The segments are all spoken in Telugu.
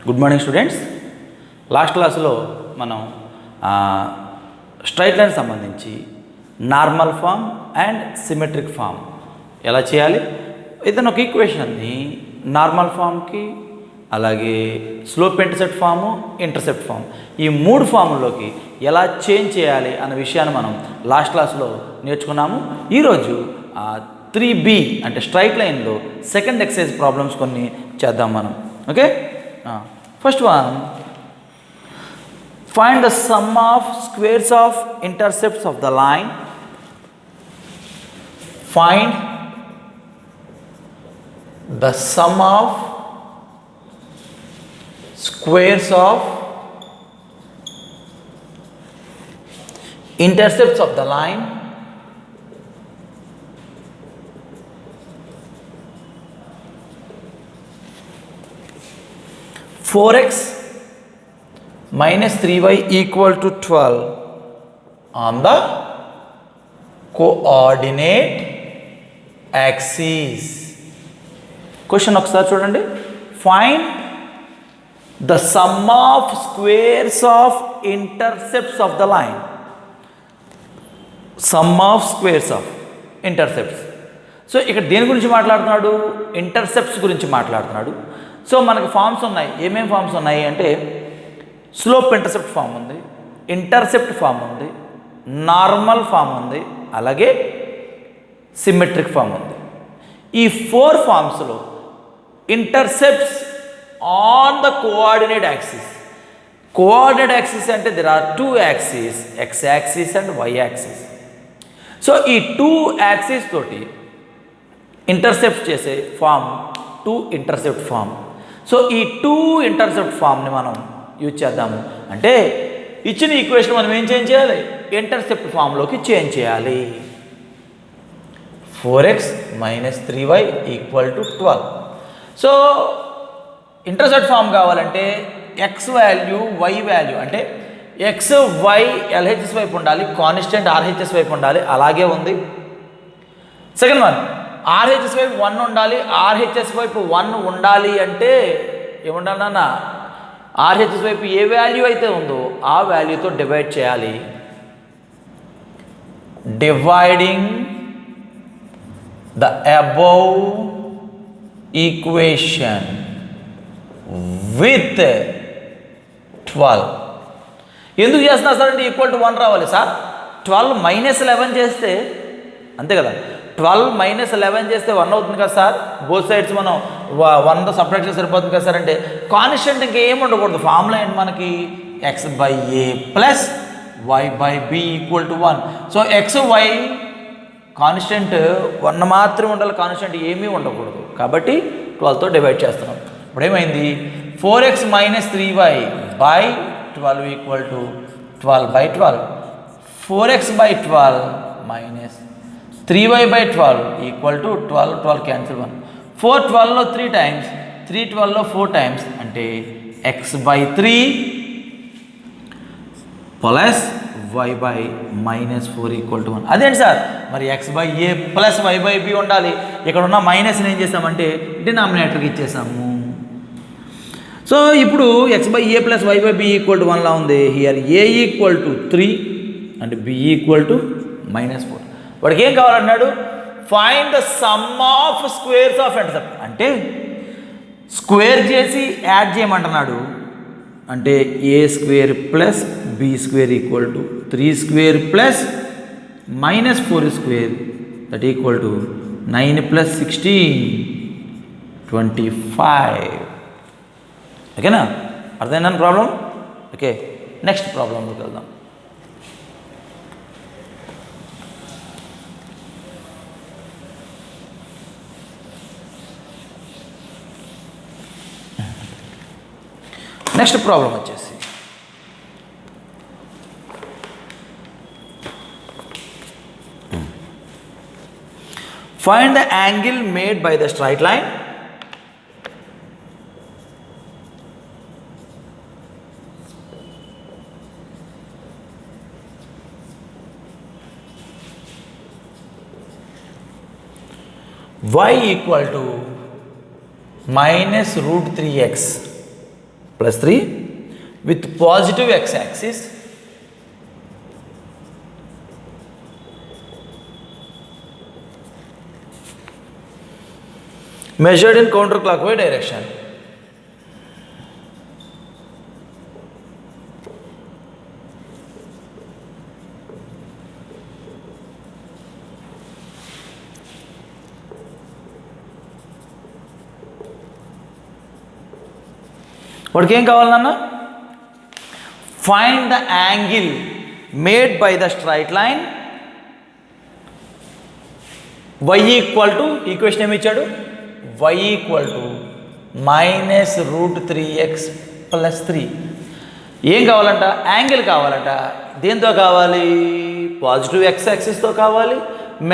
Good morning students. లాస్ట్ క్లాస్లో మనం స్ట్రైట్ లైన్ సంబంధించి normal form and symmetric form ఎలా చేయాలి, ఏదైనా ఒక ఈక్వేషన్ని నార్మల్ ఫామ్కి అలాగే slope intercept form, intercept form ఈ మూడు ఫాముల్లోకి ఎలా చేంజ్ చేయాలి అన్న విషయాన్ని మనం లాస్ట్ క్లాస్లో నేర్చుకున్నాము. ఈరోజు 3B అంటే స్ట్రైట్ లైన్లో సెకండ్ ఎక్సర్సైజ్ ప్రాబ్లమ్స్ కొన్ని చేద్దాం మనం. Okay, first one, find the sum of squares of intercepts of the line. Find the sum of squares of intercepts of the line. Four x minus 3y equal to 12 on the coordinate axis. Question ఒకసారి చూడండి. Find the sum of squares of intercepts of the line. Sum of squares of intercepts. So ఇక్కడ దేని గురించి మాట్లాడుతున్నాడు? ఇంటర్సెప్ట్స్ గురించి మాట్లాడుతున్నాడు. సో మనకు ఫామ్స్ ఉన్నాయి. ఏమేమి ఫామ్స్ ఉన్నాయి అంటే స్లోప్ ఇంటర్సెప్ట్ ఫామ్ ఉంది, ఇంటర్సెప్ట్ ఫామ్ ఉంది, నార్మల్ ఫామ్ ఉంది, అలాగే సిమెట్రిక్ ఫామ్ ఉంది. ఈ ఫోర్ ఫామ్స్లో intercepts on the coordinate axis. Coordinate axis అంటే there are two axis, x axis and y axis. So ఈ టూ యాక్సిస్ తోటి ఇంటర్సెప్ట్ చేసే form two intercept form. So ఈ టూ ఇంటర్సెప్ట్ ఫామ్ని మనం యూజ్ చేద్దాము. అంటే ఇచ్చిన ఈక్వేషన్ మనం ఏం చేంజ్ చేయాలి? ఇంటర్సెప్ట్ ఫామ్లోకి చేంజ్ చేయాలి. 4x minus 3y equal to 12. So intercept form కావాలంటే ఎక్స్ వాల్యూ వై వాల్యూ అంటే ఎక్స్ వై ఎల్హెచ్ఎస్ వైపు ఉండాలి, కాన్స్టెంట్ ఆర్హెచ్ఎస్ వైపు ఉండాలి, అలాగే ఉంది. సెకండ్ వన్, ఆర్హెచ్ఎస్ వైపు 1 ఉండాలి, ఆర్హెచ్ఎస్ వైపు 1 ఉండాలి అంటే ఏముండాలన్న ఆర్హెచ్ఎస్ వైపు ఏ వాల్యూ అయితే ఉందో ఆ వాల్యూతో డివైడ్ చేయాలి. Dividing the above equation with 12. ఎందుకు చేస్తున్నారు సార్ అంటే ఈక్వల్ టు 1 రావాలి సార్. 12 మైనస్ 11 చేస్తే అంతే కదా, 12 మైనస్ 11 చేస్తే 1 అవుతుంది కదా సార్. బోత్ సైడ్స్ మనం 1తో సపరేట్ చేసి సరిపోతుంది కదా సార్. అంటే కాన్స్టెంట్ ఇంకేం ఉండకూడదు. ఫార్ములా ఏంటి మనకి? X by a plus y by b equal to 1. So x y constant 1 మాత్రమే ఉండాలి, కాన్స్టెంట్ ఏమీ ఉండకూడదు. కాబట్టి 12తో డివైడ్ చేస్తున్నాం. ఇప్పుడు ఏమైంది? 4x minus 3y by 12 equal to 12 by 12. 4x by 12 minus 3y by 12 equal to 12, 12 cancel 1. 4 12లో 3 times, 3 12లో 4 times అంటే x by 3 plus y by minus 4 equal to 1. అదేంటి సార్ మరి x by a plus y by b ఉండాలి. ఇక్కడ ఉన్న మైనస్ని ఏం చేసామంటే డినామినేటర్కి ఇచ్చేసాము. సో ఇప్పుడు x by a plus y by b equal to 1 లా ఉంది. Here a equal to 3 and b equal to minus 4. వాడికి ఏం కావాలన్నాడు? Find the sum of squares of intercept అంటే స్క్వేర్ చేసి యాడ్ చేయమంటున్నాడు. అంటే a square plus b square equal to 3 square plus minus 4 square that equal to 9 plus 16 25. ఓకేనా? అర్థమైందని ప్రాబ్లం? ఓకే, నెక్స్ట్ ప్రాబ్లంలోకి వెళ్దాం. నెక్స్ట్ ప్రాబ్లం వచ్చేసి find the angle made by the straight line. y equal to minus root 3x plus 3 with positive x-axis measured in counterclockwise direction. వాడికి ఏం కావాలన్నా find the angle made by the straight line y equal to equation ఏమి ఇచ్చాడు y equal to minus route 3x plus 3. ఏం కావాలంట యాంగిల్ కావాలంట. దేంతో కావాలి పాజిటివ్ x యాక్సిస్తో కావాలి.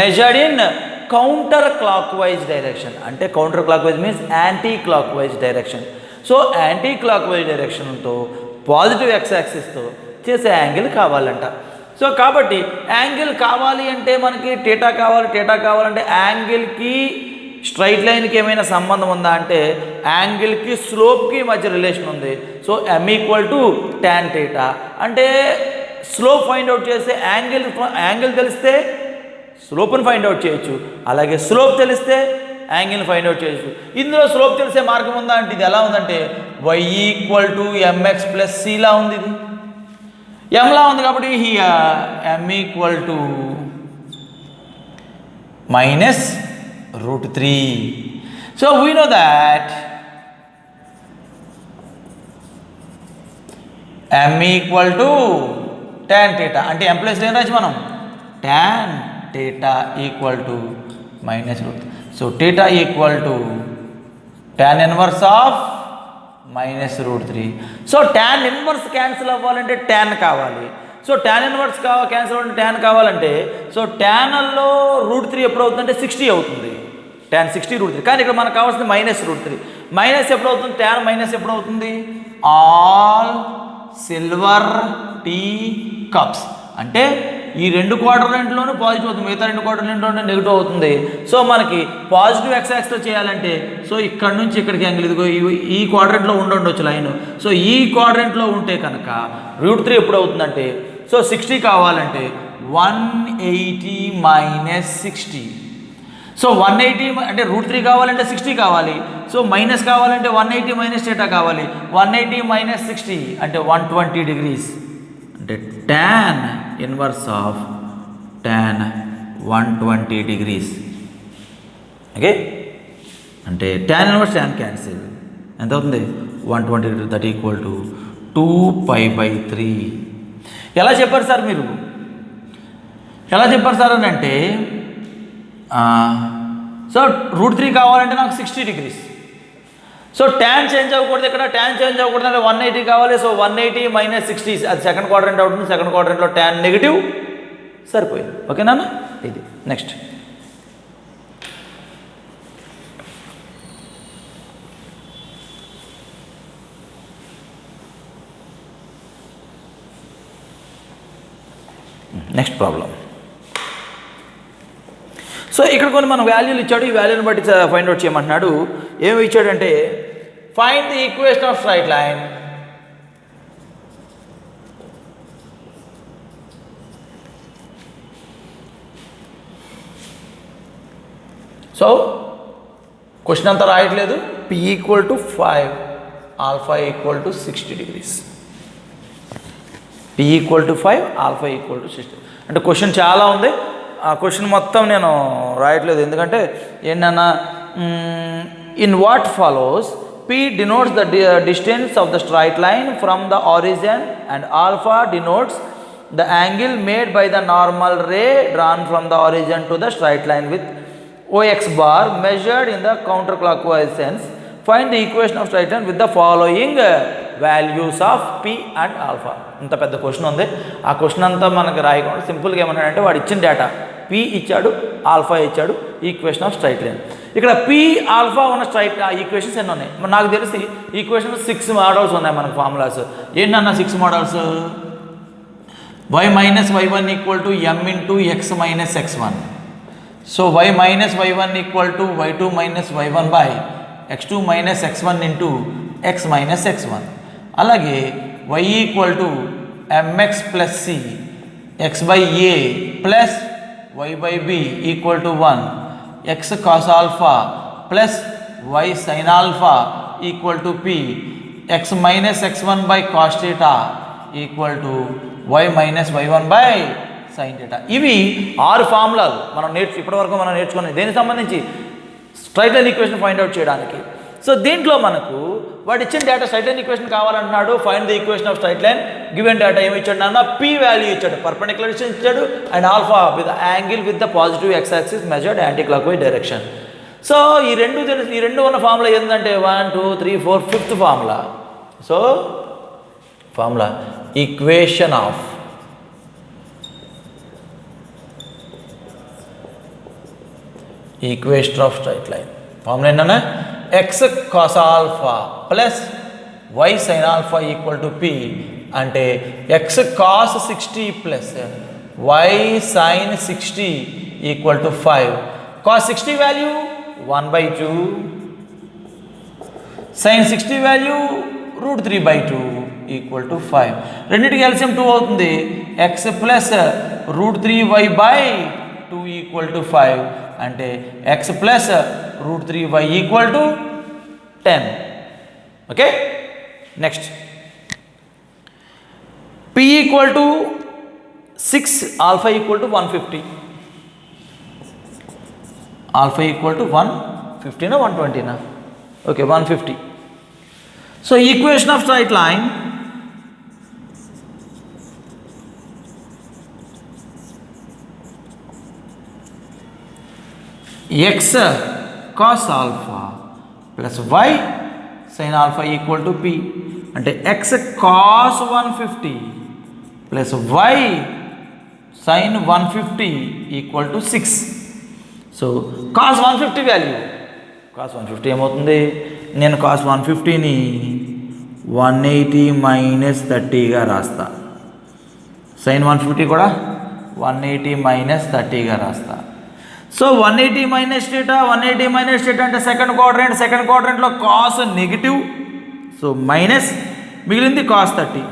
Measured in counter clockwise direction అంటే counter clockwise means anti clockwise direction. So anti clockwise డైరెక్షన్తో పాజిటివ్ ఎక్స్ యాక్సిస్తో చేసే యాంగిల్ కావాలంట. సో కాబట్టి యాంగిల్ కావాలి అంటే మనకి టీటా కావాలి. టీటా కావాలంటే యాంగిల్కి స్ట్రైట్ లైన్కి ఏమైనా సంబంధం ఉందా అంటే యాంగిల్కి స్లోప్కి మధ్య రిలేషన్ ఉంది. So m equal to tan theta అంటే స్లోప్ ఫైండ్ అవుట్ చేస్తే యాంగిల్ తెలిస్తే స్లోప్ని ఫైండ్ అవుట్ చేయొచ్చు. అలాగే స్లోప్ తెలిస్తే యాంగిల్ ఫైండ్ అవుట్ చేయొచ్చు. ఇందులో స్లోప్ తెలిసే మార్గం ఉందా అంటే ఇది ఎలా ఉందంటే y equal to mx plus cలా ఉంది. ఇది mలా ఉంది కాబట్టి m equal to minus root 3. So we know that m equal to tan theta అంటే m ప్లస్ ఏం రాసి మనం tan theta equal to minus root. So theta equal to tan inverse of minus root 3. So tan inverse cancel అవ్వాలంటే tan కావాలి. సో tan ఇన్వర్స్ క్యాన్సిల్ అవ్వాలంటే tan కావాలంటే సో tanలో రూట్ 3 ఎప్పుడు అవుతుందంటే 60 అవుతుంది. tan 60 root 3. కానీ ఇక్కడ మనకు కావాల్సింది మైనస్ రూట్ 3. మైనస్ ఎప్పుడు అవుతుంది tan మైనస్ ఎప్పుడు అవుతుంది ఆల్ సిల్వర్ టీ కప్స్ అంటే ఈ రెండు క్వాడ్రంట్లోనూ పాజిటివ్ అవుతుంది, మిగతా రెండు క్వాడ్రంట్లోనూ నెగిటివ్ అవుతుంది. సో మనకి పాజిటివ్ ఎక్స్ యాక్సిస్తో చేయాలంటే సో ఇక్కడ నుంచి ఇక్కడికి యాంగిల్ ఇదిగో ఈ క్వాడ్రంట్లో ఉండొచ్చు లైన్. సో ఈ క్వాడ్రంట్లో ఉంటే కనుక రూట్ 3 ఎప్పుడు అవుతుందంటే సో 60 కావాలంటే 180 మైనస్ 60. సో 180 అంటే రూట్ 3 కావాలంటే 60 కావాలి. సో మైనస్ కావాలంటే 180 మైనస్ టీటా కావాలి. 180 మైనస్ 60 అంటే 120 డిగ్రీస్ అంటే tan inverse of tan 120 degrees. Okay అంటే tan ఇన్వర్స్ tan క్యాన్సిల్ ఎంత అవుతుంది 120 డిగ్రీ దట్ ఈక్వల్ టు 2π/3. ఎలా చెప్పారు సార్ మీరు ఎలా చెప్పారు సార్ అని అంటే సో రూట్ 3 కావాలంటే నాకు 60 డిగ్రీస్. సో tan చేంజ్ అవ్వకూడదు, ఇక్కడ tan చేంజ్ అవ్వకూడదు అంటే 180 కావాలి. సో 180 మైనస్ 60 అది సెకండ్ క్వాడ్రంట్ అవుతుంది. సెకండ్ క్వాడ్రంట్లో tan నెగిటివ్ సరిపోయింది. ఓకేనా ఇది నెక్స్ట్ నెక్స్ట్ ప్రాబ్లం. సో ఇక్కడ కొన్ని మనం వాల్యూలు ఇచ్చాడు. ఈ వాల్యూని బట్టి ఫైండ్ అవుట్ చేయమంటున్నాడు. ఏమి ఇచ్చాడంటే find the equation of straight line so question అంతా రాయట్లేదు. p equal to 5 alpha equal to 60 degrees. p equal to 5 alpha equal to 60 అంటే క్వశ్చన్ చాలా ఉంది. ఆ క్వశ్చన్ మొత్తం నేను రాయట్లేదు ఎందుకంటే ఏంటన్నా in what follows p denotes the distance of the straight line from the origin and alpha denotes the angle made by the normal ray drawn from the origin to the straight line with ox bar measured in the counterclockwise sense. Find the equation of straight line with the following values of p and alpha. ఇంత పెద్ద క్వశ్చన్ ఉంది. ఆ క్వశ్చన్ అంతా మనకు రాయకుండా సింపుల్గా ఏమన్నాడంటే వాడు ఇచ్చిన డేటా p ఇచ్చాడు, ఆల్ఫా ఇచ్చాడు, ఈక్వేషన్ ఆఫ్ స్ట్రైట్ లైన్. ఇక్కడ p ఆల్ఫా ఉన్న స్ట్రైట్ ఈక్వేషన్స్ ఎన్ని ఉన్నాయి నాకు తెలిసి ఈక్వేషన్ 6 మోడల్స్ ఉన్నాయి మనకు ఫార్ములాస్. ఏంటన్నా 6 models y minus y1 equal to m into x minus x1. So y minus y1 equal to y2 minus y1 by x2 minus x1 into x minus x1. అలాగే y equal to mx plus c x by a plus y by b equal to 1 x cos alpha plus y sine alpha equal to p x minus x1 by cos theta equal to y minus y1 by sine theta. ఇవి 6 ఫార్ములాలు మనం ఇప్పటివరకు మనం నేర్చుకున్నాం దేనికి సంబంధించి straight line equation find out చేయడానికి. సో దీంట్లో మనకు వాడు ఇచ్చిన డేటా స్ట్రైట్ లైన్ ఈక్వేషన్ కావాలంటున్నాడు. Find the equation of straight line given data ఏమి ఇచ్చాడు అన్న పీ వాల్యూ ఇచ్చాడు, పర్పెండిక్యులర్ డిస్టెన్స్ ఇచ్చాడు and alpha with angle with the positive X axis measured anti clockwise direction. So ఈ రెండు ఉన్న ఫార్ములా ఏంటంటే 1 2 3 4 5th formula. So formula equation of straight line formula ఏంటన్నా x cos alpha plus y sine alpha equal to p అంటే x cos 60 plus y sine 60 equal to 5. Cos 60 value 1/2, sine 60 value √3/2 equal to 5. రెండింటికి ఎల్సిఎం 2 అవుతుంది. X plus √3y/2 equal to 5 అంటే x plus √3y equal to 10. Okay next p equal to 6 alpha equal to 150. Alpha equal to 150 120 okay 150. So equation of straight line x cos alpha plus y sin alpha equal to p అంటే x cos 150 plus y sin 150 equal to 6. So cos 150 value cos 150 ఏమవుతుంది, నేను cos 150ని 180 మైనస్ 30గా రాస్తా, sin 150 కూడా 180 మైనస్ 30గా రాస్తా. సో 180 మైనస్ థీటా అంటే సెకండ్ క్వాడ్రంట్లో కాస్ నెగిటివ్, సో మైనస్ మిగిలింది cos 30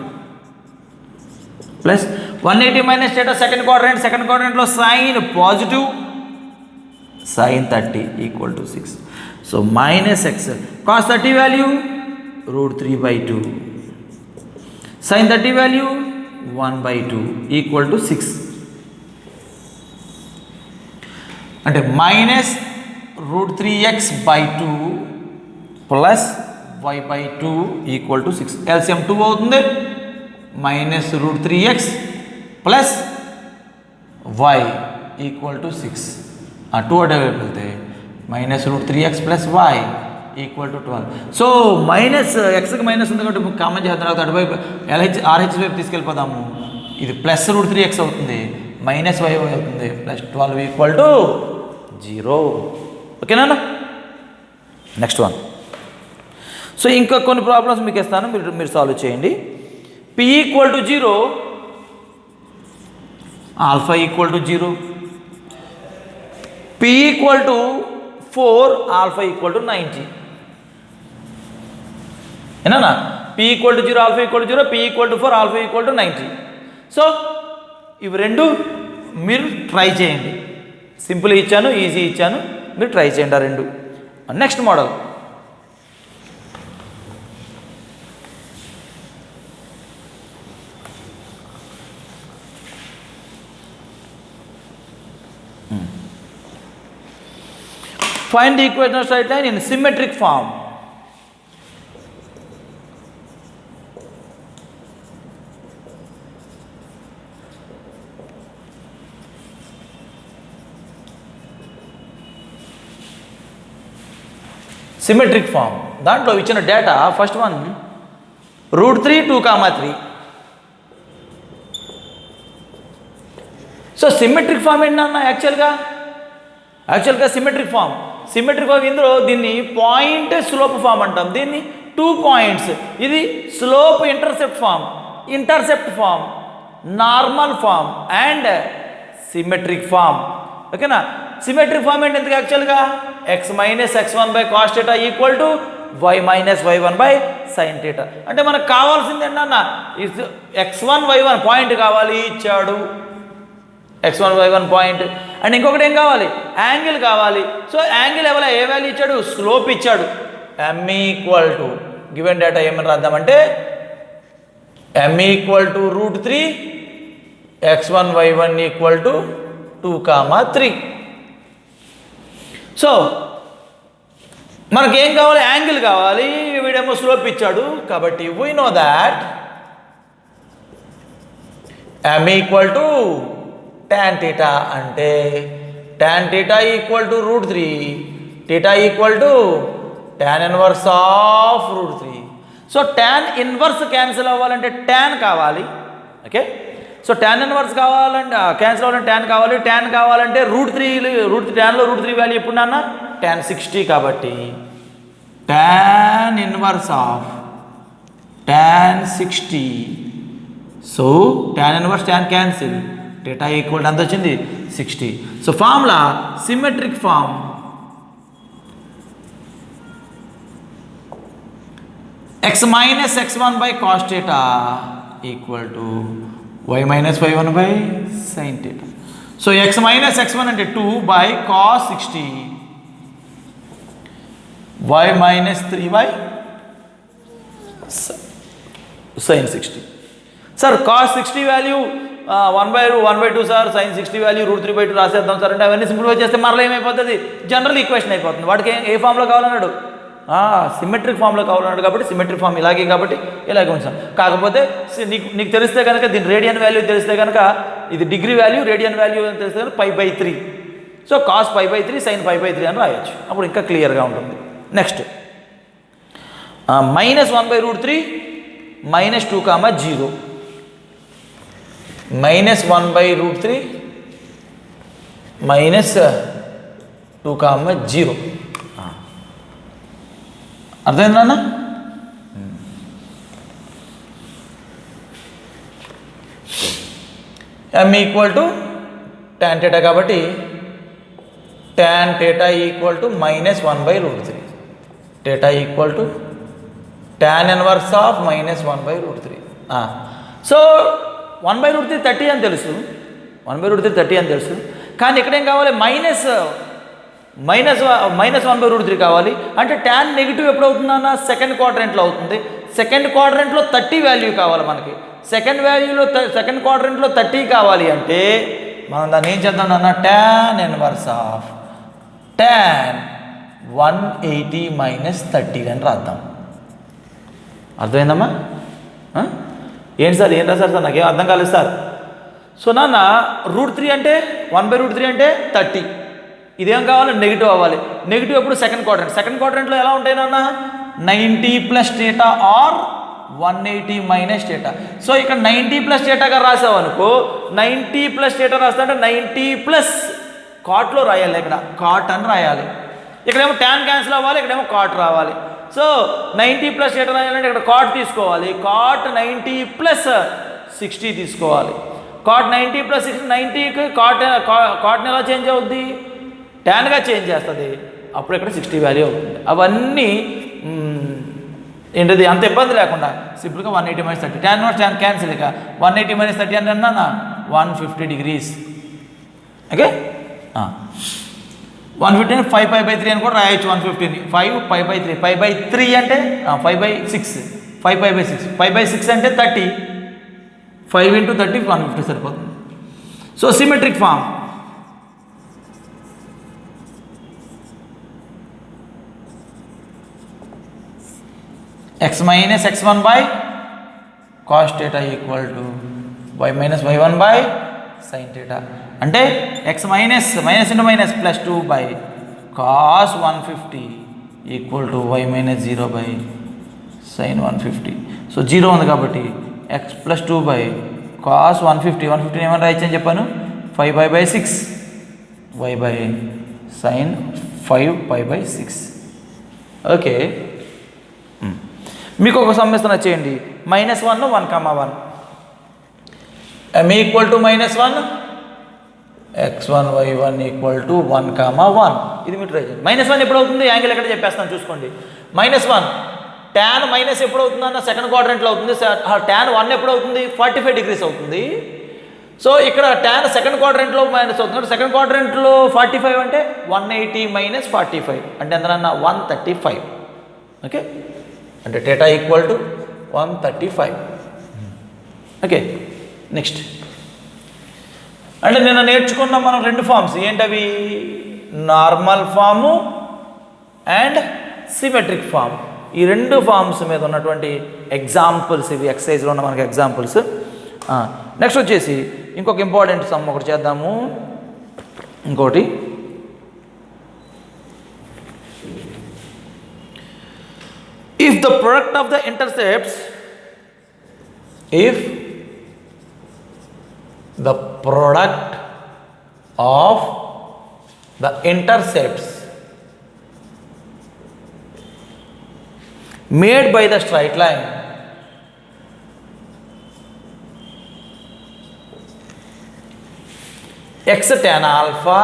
plus 180 minus theta second క్వాడ్రంట్లో sine positive sine 30 equal to 6. So minus x cos 30 value √3/2 sine 30 value 1/2 equal to 6 అంటే minus √3x/2 plus y/2 equal to 6. LCM 2 అవుతుంది. Minus √3x plus y equal to 6. ఆ 2 అటువైపు వెళ్తే minus √3x plus y equal to 12. So minus ఎక్స్కి మైనస్ ఉంది కాబట్టి కామన్ చేసిన తర్వాత అటువైపు ఆర్హెచ్ వైపు తీసుకెళ్ళిపోదాము. ఇది ప్లస్ √3x అవుతుంది, మైనస్ y అవుతుంది, ప్లస్ 12 ఈక్వల్ టు 0. ఓకేనా నెక్స్ట్ వన్. సో ఇంకా కొన్ని ప్రాబ్లమ్స్ మీకు ఇస్తాను, మీరు సాల్వ్ చేయండి. p equal to 0, alpha equal to 0, p equal to 4, alpha equal to 90. ఏనా p equal to 0, alpha equal to 0, p equal to 4, alpha equal to 90. So ఇవి రెండు మీరు ట్రై చేయండి. సింపుల్ ఇచ్చాను, ఈజీ ఇచ్చాను, మీరు ట్రై చేయండి ఆ రెండు. Next model find the equation of straight line in symmetric form. Symmetric form దాంట్లో ఇచ్చిన data first one √3 2,3. So symmetric form ఏంటన్నా యాక్చువల్గా సిమెట్రిక్ ఫామ్ ఇందులో దీన్ని పాయింట్ స్లోప్ ఫామ్ అంటాం, దీన్ని 2 పాయింట్స్. ఇది slope intercept form normal form and symmetric form. ఓకేనా సిమెట్రిక్ ఫామ్ ఏంటి ఎందుకు యాక్చువల్గా x minus x1 by cos theta equal to y minus y1 by sine theta. అంటే మనకు కావాల్సింది ఏంటన్న x1 y1 పాయింట్ కావాలి ఇచ్చాడు, x1 y1 పాయింట్. అండ్ ఇంకొకటి ఏం కావాలి యాంగిల్ కావాలి. సో యాంగిల్ ఏ వాల్యూ ఇచ్చాడు స్లోప్ ఇచ్చాడు. m equal to given data ఏమని రాద్దామంటే m equal to √3 x1 y1 equal to 2,3. So మనకేం కావాలి యాంగిల్ కావాలి, వీడేమో స్లోప్ ఇచ్చాడు. కాబట్టి we know that m equal to tan θ అంటే tan θ equal to √3, θ equal to tan inverse of √3. So tan inverse cancel అవ్వాలంటే tan కావాలి. ఓకే, సో tan ఇన్వర్స్ కావాలంటే క్యాన్సిల్ అవ్వాలంటే tan కావాలి. tan కావాలంటే √3 tanలో √3 వాల్యూ ఎప్పుడు నాన్న tan 60. కాబట్టి tan inverse of tan 60. So tan inverse tan cancel, θ equal ఎంత వచ్చింది 60. So formula symmetric form x minus x1 by cos theta equal to y minus y1 by sine theta. So x minus x1 అంటే 2 by cos 60, y minus 3 by sine 60. Sir cos 60 value 1/2 sir, sine 60 value √3/2 రాసేద్దాం సార్ అంటే అవన్నీ సింప్లిఫై చేస్తే మరలా ఏమైపోతుంది జనరల్ ఈక్వేషన్ అయిపోతుంది. వాడికి ఏ ఫామ్లో కావాలన్నాడు సిమెట్రిక్ ఫామ్లో కావాలన్నాడు. కాబట్టి సిమెట్రిక్ ఫామ్ ఇలాగే కాబట్టి ఇలాగే ఉంచాం. కాకపోతే నీకు తెలిస్తే కనుక దీని రేడియన్ వాల్యూ తెలిస్తే కనుక ఇది డిగ్రీ వాల్యూ, రేడియన్ వాల్యూ అని తెలిస్తే కనుక π/3. సో కాస్ π/3 సైన్ π/3 అని రాయొచ్చు. అప్పుడు ఇంకా క్లియర్గా ఉంటుంది. నెక్స్ట్ -1/√3 -2,0 -1/√3 -2,0. అర్థమైందన్న? m ఈక్వల్ టు tan θ కాబట్టి tan θ equal to -1/√3, θ equal to tan inverse of -1/√3. So 1/√3 30 అని తెలుసు, 1/√3 30 అని తెలుసు. కానీ ఇక్కడేం కావాలి -1/√3 కావాలి. అంటే tan నెగిటివ్ ఎప్పుడు అవుతుందన్న సెకండ్ క్వాడ్రంట్లో అవుతుంది. సెకండ్ క్వాడ్రంట్లో 30 వాల్యూ కావాలి మనకి. సెకండ్ క్వాడ్రంట్లో 30 కావాలి అంటే మనం దాన్ని ఏం చేద్దాం అన్న tan ఇన్వర్స్ ఆఫ్ tan 180 - 30 అని రాద్దాం. అర్థమైందమ్మా? ఏంటి సార్ ఏం రాశారు సార్ నాకేం అర్థం కాలేదు సార్. సో నాన్న √3 అంటే 1/√3 అంటే 30. ఇదేం కావాలి నెగిటివ్ అవ్వాలి. నెగిటివ్ ఎప్పుడు సెకండ్ క్వాడ్రంట్లో ఎలా ఉంటాయి నాన్న 90 + θ ఆర్ 180 - θ. సో ఇక్కడ 90 + θగా రాసావు అనుకో, 90 + θ రాస్తా అంటే 90 ప్లస్ కాట్లో రాయాలి. ఇక్కడ కాట్ అని రాయాలి. ఇక్కడేమో ట్యాన్ క్యాన్సిల్ అవ్వాలి, ఇక్కడేమో కాట్ రావాలి. సో 90 + θ రాయాలంటే ఇక్కడ కాట్ తీసుకోవాలి. కాట్ 90 + 60 తీసుకోవాలి. కాట్ 90 + 60 90కి కాట్ని ఎలా చేంజ్ అవుద్ది ట్యాన్గా చేంజ్ చేస్తుంది. అప్పుడు ఇక్కడ 60 వాల్యూ అవుతుంది. అవన్నీ ఏంటిది అంత ఇబ్బంది లేకుండా సింపుల్గా 180 - 30 tan ఇన్వర్స్ tan క్యాన్సిల్. ఇక 180 - 30 అంటే అన్నా 150 degrees. ఓకే 150 అని 5π/3 అని కూడా రాయొచ్చు. 150ని 5π/3 π/3 అంటే 5/6 5π/6 5/6 అంటే 30. 5 × 30 150 సరిపోతుంది. So symmetric form x minus x1 by cos θ equal to y minus y1 by sine θ. అంటే x minus +2 by cos 150 equal to y minus 0 by sine 150. So 0 ఉంది కాబట్టి x +2 బై కాస్ 150 ఏమని రాయొచ్చు అని చెప్పాను 5π/6 y బై సైన్ 5π/6. ఓకే మీకు ఒక సమస్య చేయండి. -1 1, 1 m equal to -1 x1 y1 equal to 1, 1 ఇది మీరు ట్రై చేయండి. -1 ఎప్పుడు అవుతుంది? యాంగిల్ ఎక్కడ చెప్పేస్తాను చూసుకోండి. -1 tan మైనస్ ఎప్పుడు అవుతుంది అన్న సెకండ్ క్వాడ్రంట్లో అవుతుంది. tan 1 ఎప్పుడు అవుతుంది? 45 డిగ్రీస్ అవుతుంది. సో ఇక్కడ tan సెకండ్ క్వాడ్రంట్లో మైనస్ అవుతుంది. సెకండ్ క్వాడ్రంట్లో 45 అంటే 180 మైనస్ 45 అంటే ఎంతనన్నా 135. ఓకే, అంటే θ ఈక్వల్ టు 135. ఓకే, నెక్స్ట్ అంటే నిన్న నేర్చుకున్నాం మనం రెండు ఫామ్స్ ఏంటవి? Normal form and symmetric form. ఈ రెండు ఫామ్స్ మీద ఉన్నటువంటి ఎగ్జాంపుల్స్ ఇవి ఎక్సర్సైజ్లో ఉన్న మనకి ఎగ్జాంపుల్స్. నెక్స్ట్ వచ్చేసి ఇంకొక ఇంపార్టెంట్ సమ్ ఒకటి చేద్దాము. ఇంకోటి if the product of the intercepts made by the straight line x tan alpha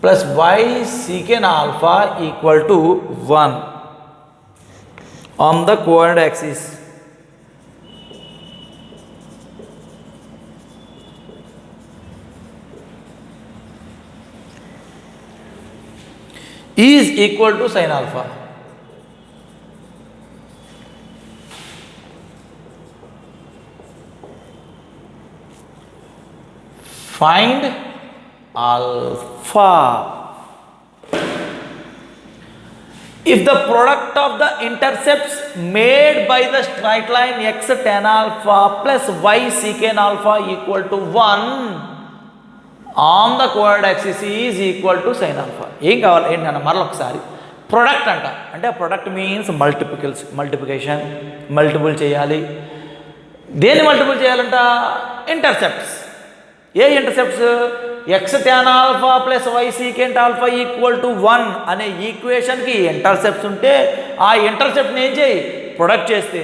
plus y secant alpha equal to 1 on the coordinate axis is equal to sin alpha. Find alpha. If the product of the intercepts made by the straight line x tan alpha plus y secant alpha equal to 1 on the coordinate axis is equal to sin alpha. ఏం కావాలి ఏంటన్నా మరొకసారి ప్రొడక్ట్ అంట. అంటే ప్రొడక్ట్ మీన్స్ మల్టిప్లికేషన్, మల్టిపుల్ చేయాలి. దేన్ని మల్టిపుల్ చేయాలంట? ఇంటర్సెప్ట్స్. ఏ intercepts? X tan alpha plus y secant alpha equal to 1 అనే ఈక్వేషన్కి ఇంటర్సెప్ట్స్ ఉంటే ఆ ఇంటర్సెప్ట్ని ఏం చేయి? ప్రొడక్ట్ చేస్తే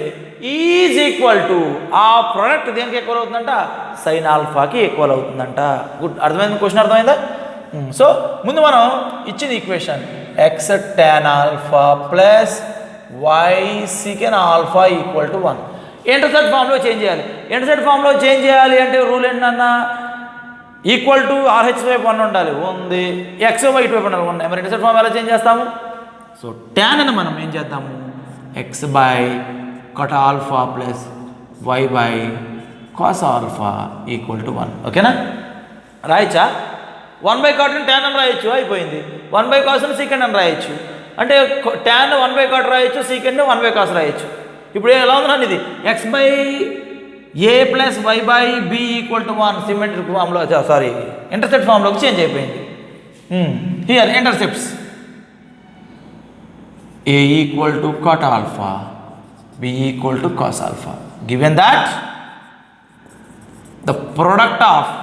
ఈజ్ ఈక్వల్ టు ఆ ప్రొడక్ట్ దేనికి ఈక్వల్ అవుతుందంట? సైన్ ఆల్ఫాకి ఈక్వల్ అవుతుందంట. గుడ్, అర్థమైంది? క్వశ్చన్ అర్థమైందా? సో ముందు మనం ఇచ్చిన equation x tan alpha plus y secant alpha equal to 1 intercept ఫామ్లో చేంజ్ చేయాలి. ఇంటర్సెప్ట్ ఫామ్లో చేంజ్ చేయాలి అంటే రూల్ ఏంటన్నా? ఈక్వల్ టు RH వైపు 1 ఉండాలి, ఉంది. ఎక్స్ వై వైపు ఉండాలి, ఉన్నాయి. మరి ఇంటర్సెప్ట్ ఫామ్ ఎలా చేంజ్ చేస్తాము? సో tan అని మనం ఏం చేద్దాము? X by cot alpha plus y by cos alpha equal to 1. ఓకేనా? రాయచ్చా? 1 బై కాట్ tan అని రాయొచ్చు, అయిపోయింది. 1 బై కాస్ సీకెండ్ అని రాయొచ్చు. అంటే tan 1 బై కాట్ రాయొచ్చు, సీకెండ్ 1 బై కాస్ రాయొచ్చు. ఇప్పుడు ఎలా ఉందండి ఇది? X by a plus y by b equal to 1 symmetric ఫామ్లో, సారీ ఇంటర్సెప్ట్ ఫామ్లోకి చేంజ్ అయిపోయింది. Here intercepts a equal to cot alpha, b equal to cos alpha. Given that the product of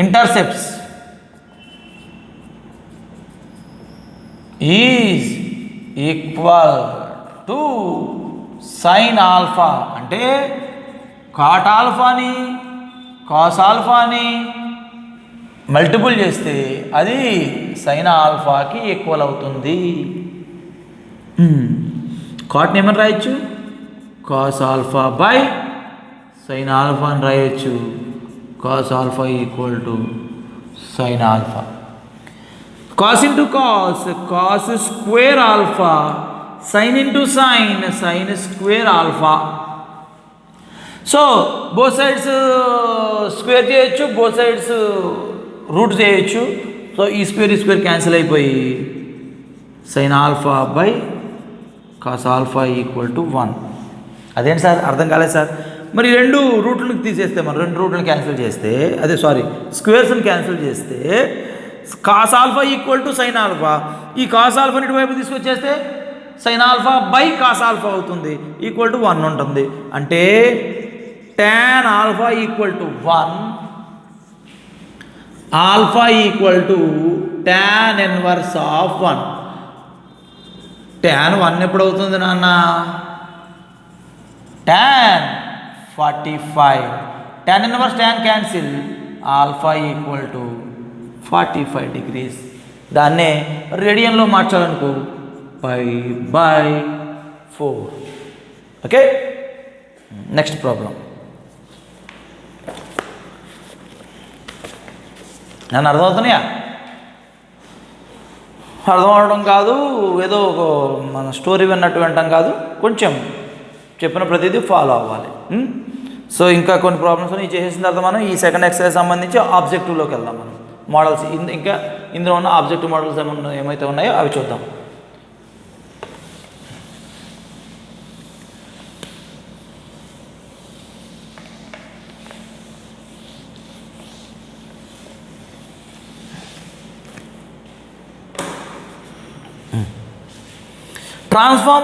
intercepts is equal to sine alpha. అంటే కాట్ ఆల్ఫాని కాస్ ఆల్ఫాని మల్టిపుల్ చేస్తే అది సైన్ ఆల్ఫాకి ఈక్వల్ అవుతుంది. కాట్ని ఏమని రాయొచ్చు? Cos alpha by sine alpha అని రాయొచ్చు. Cos alpha equal to sine alpha. Cos into cos, cos square alpha, sine into sine, sine square alpha. So both sides square చేయొచ్చు, బోత్ సైడ్స్ రూట్ చేయొచ్చు. సో ఈ స్క్వేర్ క్యాన్సిల్ అయిపోయి sine alpha by cos alpha equal to 1. అదేంటి సార్ అర్థం కాలేదు సార్? మరి రెండు రూట్లను తీసేస్తే, మనం రెండు రూట్లను క్యాన్సిల్ చేస్తే, అదే సారీ స్క్వేర్స్ని క్యాన్సిల్ చేస్తే cos alpha equal to sine alpha. ఈ కాస్ ఆల్ఫాని ఇటువైపు తీసుకొచ్చేస్తే sine alpha by cos alpha అవుతుంది, ఈక్వల్ టు 1 ఉంటుంది. అంటే tan alpha equal to 1, alpha equal to tan inverse of 1. tan 1 ఎప్పుడు అవుతుంది నాన్న? tan 45. tan inverse tan cancel, alpha equal to 45 degrees. దాన్నే రేడియన్లో మార్చాలనుకో π/4. Okay, next problem. నన్ను అర్థమవుతున్నాయా? అర్థం అవడం కాదు, ఏదో ఒక మన స్టోరీ విన్నట్టు వింటాం కాదు, కొంచెం చెప్పిన ప్రతిదీ ఫాలో అవ్వాలి. సో ఇంకా కొన్ని ప్రాబ్లమ్స్ ఉన్నాయి చేసేసిన తర్వాత మనం ఈ సెకండ్ ఎక్సర్సైజ్ సంబంధించి ఆబ్జెక్టివ్లోకి వెళ్దాం. మనం మోడల్స్ ఇంకా ఇందులో ఉన్న ఆబ్జెక్టివ్ మోడల్స్ ఏమైతే ఉన్నాయో అవి చూద్దాం. Transform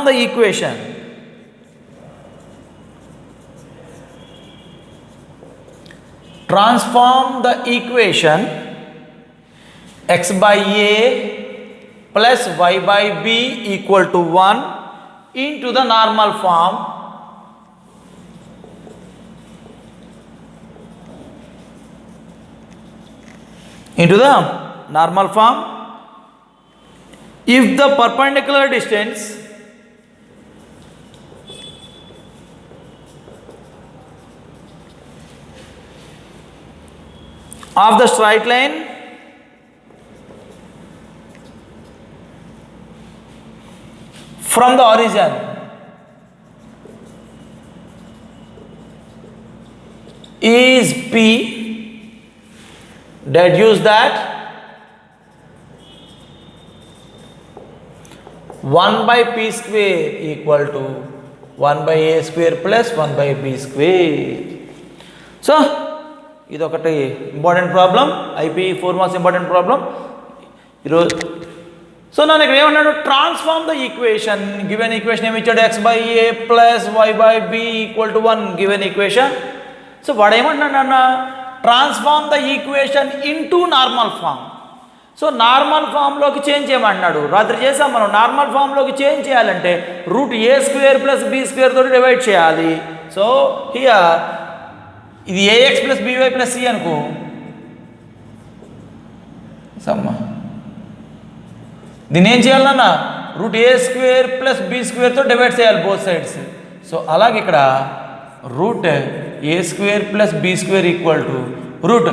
the equation x by a plus y by b equal to 1 into the normal form if the perpendicular distance of the straight line from the origin is p, deduce that 1 by p square equal to 1 by a square plus 1 by b square. So ఇది ఒకటి important problem, IP 4 marks important problem ఈరోజు. సో నన్ను ఇక్కడ ఏమన్నాడు, transform the equation, given equation ఏమి ఇచ్చాడు, x by a plus y by b equal to 1 given equation. So వాడు ఏమంటున్నాడు అన్న, transform the equation into normal form. So normal ఫామ్లోకి చేంజ్ చేయమంటున్నాడు. రాత్రి చేసాం మనం, నార్మల్ ఫామ్లోకి చేంజ్ చేయాలంటే root a square plus b square తోటి డివైడ్ చేయాలి. సో హియర్ ఇది a x plus by plus c అనుకో, సమ్మా దీన్ని ఏం చేయాలన్నా root a square plus b స్క్వేర్తో డివైడ్ చేయాలి బోత్ సైడ్స్. సో అలాగే ఇక్కడ root a square plus b square equal to root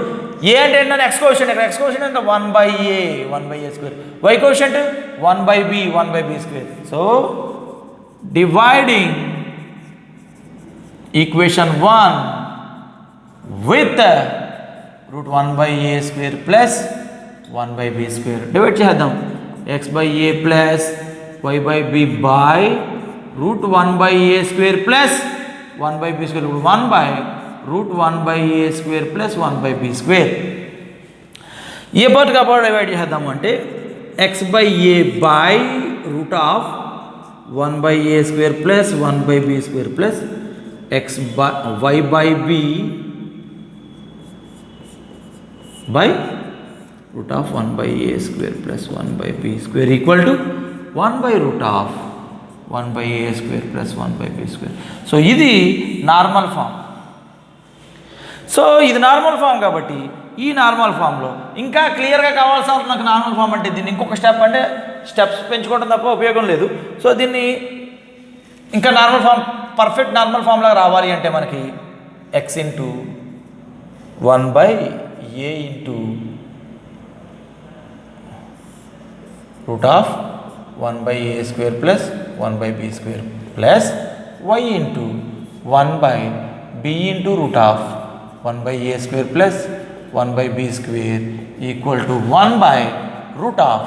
a అంటే ఏంటంటే ఎక్స్ కోషెంట్, ఇక్కడ ఎక్స్ కోషెంట్ అంటే 1 by a square, y quotient 1 by b 1 by b square. So dividing equation 1 with root 1 by a square plus 1 by b square divide చేద్దాం. x by a plus y by b by root 1 by a square plus 1 by b square, 1 by root 1 by a square plus 1 by b square. A part కా పార్ట్ డివైడ్ చేద్దాము అంటే x by a by root of 1 by a square plus 1 by b square plus x by y by b by root of 1 by a square plus 1 by b square equal to 1 by root of 1 by a square plus 1 by b square. So ఇది నార్మల్ ఫామ్. సో ఇది నార్మల్ ఫామ్ కాబట్టి ఈ నార్మల్ ఫామ్లో ఇంకా క్లియర్గా కావాల్సిన నాకు నార్మల్ ఫామ్ అంటే దీన్ని ఇంకొక స్టెప్ అంటే స్టెప్స్ పెంచుకోవడం తప్ప ఉపయోగం లేదు. సో దీన్ని ఇంకా normal form, perfect normal form లాగా రావాలి అంటే మనకి x into 1 by a into root of 1 by a square plus 1 by b square plus y into 1 by b into root of 1 by a square plus 1 by b square equal to 1 by root of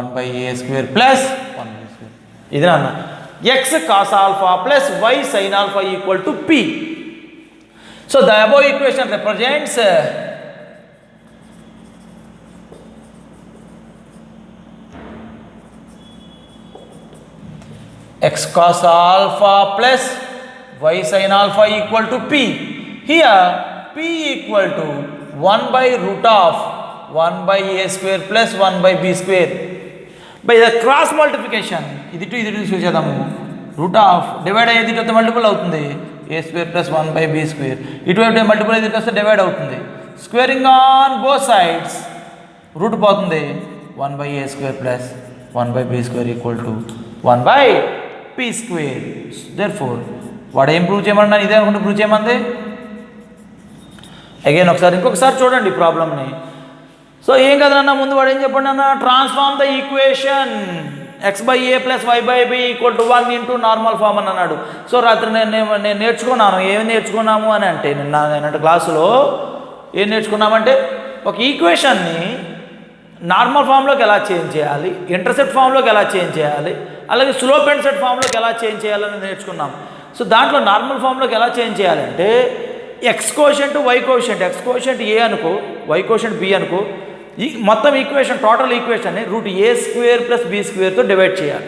1 by a square plus 1 by square. ఇది నాన్న x cos alpha plus y sin alpha equal to p. So the above equation represents x cos alpha plus y sin alpha equal to p. Here p equal to 1 by root of 1 by a square plus 1 by b square. By the cross multiplication, ఇది టు ఇది చూసేద్దాము. రూట్ ఆఫ్ డివైడ్ అయ్యేది తో మల్టిపుల్ అవుతుంది. A square plus 1/b square. ఇటువంటి మల్టిపుల్ అయితే వస్తే డివైడ్ అవుతుంది. Squaring on both sides root పోతుంది. 1/a square plus 1/b square equal to 1/p square. Therefore వాడు ఏం ప్రూవ్ చేయమన్నా ఇదే అనుకుంటే ప్రూవ్ చేయమంది. అగైన్ ఇంకొకసారి చూడండి ప్రాబ్లమ్ని. సో ఏం కదన్నా ముందు వాడు ఏం చెప్పండి అన్న, transform the equation x/a plus y/b equal to 1 into normal form అని అన్నాడు. సో రాత్రి నేను నేర్చుకున్నాను. ఏమి నేర్చుకున్నాము అని అంటే నిన్న క్లాసులో ఏం నేర్చుకున్నామంటే ఒక ఈక్వేషన్ని నార్మల్ ఫామ్లోకి ఎలా చేంజ్ చేయాలి, ఇంటర్సెప్ట్ ఫామ్లోకి ఎలా చేంజ్ చేయాలి, అలాగే స్లోప్ ఇంటర్సెప్ట్ ఫామ్లోకి ఎలా చేంజ్ చేయాలని నేర్చుకున్నాం. సో దాంట్లో నార్మల్ ఫామ్లోకి ఎలా చేంజ్ చేయాలంటే x quotient y quotient, x quotient a అనుకో, వై కోషెంట్ బి అనుకో, ఈ మొత్తం ఈక్వేషన్ టోటల్ ఈక్వేషన్ని root a square plus b స్క్వేర్తో డివైడ్ చేయాలి.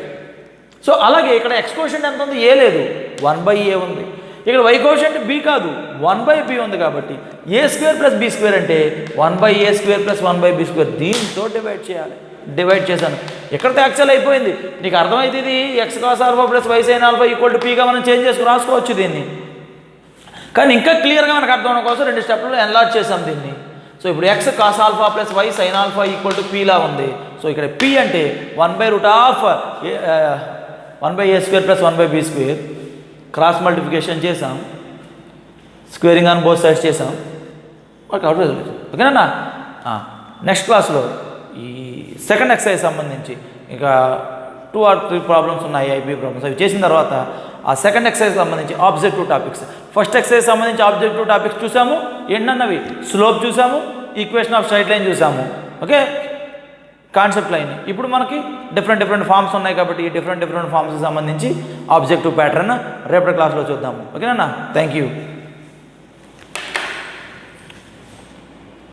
సో అలాగే ఇక్కడ ఎక్స్ కోషెంట్ ఎంత ఉంది, ఏ లేదు, 1/a ఉంది. ఇక్కడ వై కోషెంట్ బి కాదు, 1/b ఉంది. కాబట్టి a square plus b square అంటే 1/a square plus 1/b square, దీంతో డివైడ్ చేయాలి. డివైడ్ చేశాను, ఎక్కడితో యాక్చువల్ అయిపోయింది. నీకు అర్థమైతే ఇది x cos alpha plus y sine alpha equal to పీగా మనం చేంజ్ చేసుకుని రాసుకోవచ్చు దీన్ని. కానీ ఇంకా క్లియర్గా మనకు అర్థం అవడం కోసం 2 స్టెప్లలో ఎన్లార్జ్ చేసాం దీన్ని. సో ఇప్పుడు X cos alpha plus y sine alpha equal to Peela ఉంది. సో ఇక్కడ పీ అంటే 1/√1/a square plus 1/b square. Cross multiplication చేసాం, స్క్వేరింగ్ ఆన్ బోత్ సైడ్స్ చేసాం. ఓకేనా. నెక్స్ట్ క్లాస్లో ఈ సెకండ్ ఎక్సర్సైజ్ సంబంధించి ఇంకా 2 or 3 ప్రాబ్లమ్స్ ఉన్నాయి, ఐపీ ప్రాబ్లమ్స్. అవి చేసిన తర్వాత ఆ సెకండ్ ఎక్సర్సైజ్ సంబంధించి ఆబ్జెక్టివ్ టాపిక్స్, ఫస్ట్ ఎక్సర్సైజ్ సంబంధించి ఆబ్జెక్టివ్ టాపిక్స్ చూసాము. ఏంటన్నవి స్లోప్ చూసాము, ఈక్వేషన్ ఆఫ్ స్ట్రైట్ లైన్ చూసాము, ఓకే, కాన్సెప్ట్ లైన్. ఇప్పుడు మనకి డిఫరెంట్ ఫామ్స్ ఉన్నాయి కాబట్టి ఈ డిఫరెంట్ ఫామ్స్కి సంబంధించి ఆబ్జెక్టివ్ ప్యాటర్న్ రేపటి క్లాస్లో చూద్దాము. ఓకేనా. Thank you.